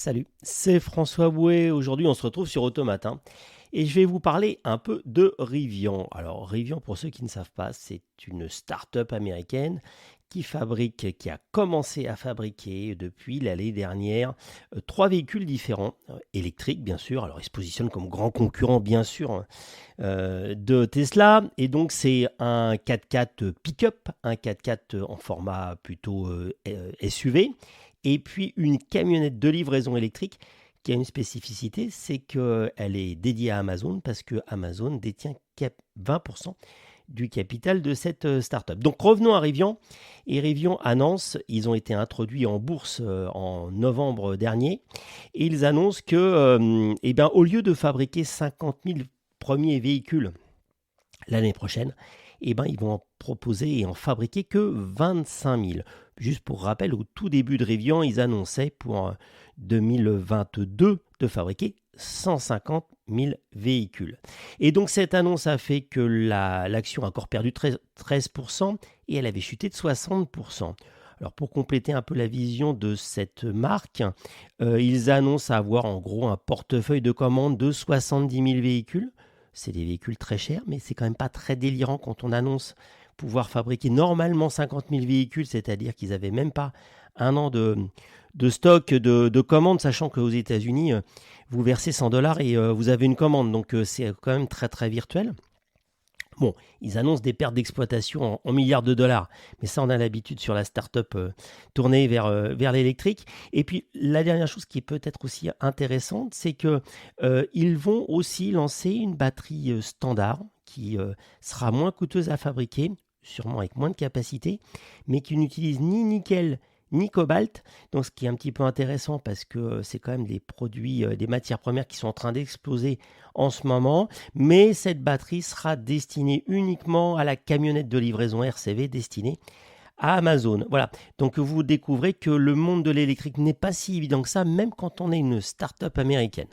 Salut, c'est François Bouet. Aujourd'hui, on se retrouve sur Automatin et je vais vous parler un peu de Rivian. Alors, Rivian, pour ceux qui ne savent pas, c'est une start-up américaine qui a commencé à fabriquer depuis l'année dernière trois véhicules différents, électriques bien sûr. Alors, ils se positionnent comme grand concurrent bien sûr de Tesla. Et donc, c'est un 4x4 pick-up, un 4x4 en format plutôt SUV et puis une camionnette de livraison électrique qui a une spécificité, c'est qu'elle est dédiée à Amazon parce que Amazon détient 20% du capital de cette startup. Donc revenons à Rivian. Et Rivian annonce, ils ont été introduits en bourse en novembre dernier, et ils annoncent que, au lieu de fabriquer 50 000 premiers véhicules l'année prochaine, ils vont en proposer et en fabriquer que 25 000. Juste pour rappel, au tout début de Rivian, ils annonçaient pour 2022 de fabriquer 150 000 véhicules. Et donc cette annonce a fait que l'action a encore perdu 13% et elle avait chuté de 60%. Alors pour compléter un peu la vision de cette marque, ils annoncent avoir en gros un portefeuille de commandes de 70 000 véhicules. C'est des véhicules très chers, mais c'est quand même pas très délirant quand on annonce pouvoir fabriquer normalement 50 000 véhicules, c'est-à-dire qu'ils n'avaient même pas un an de stock de commandes, sachant qu'aux États-Unis, vous versez 100 dollars et vous avez une commande. Donc c'est quand même très très virtuel. Bon, ils annoncent des pertes d'exploitation en milliards de dollars, mais ça on a l'habitude sur la start-up tournée vers l'électrique. Et puis la dernière chose qui est peut-être aussi intéressante, c'est que ils vont aussi lancer une batterie standard qui sera moins coûteuse à fabriquer, sûrement avec moins de capacité, mais qui n'utilise ni nickel ni cobalt. Donc ce qui est un petit peu intéressant parce que c'est quand même des produits, des matières premières qui sont en train d'exploser en ce moment. Mais cette batterie sera destinée uniquement à la camionnette de livraison RCV destinée à Amazon. Voilà, donc vous découvrez que le monde de l'électrique n'est pas si évident que ça, même quand on est une start-up américaine.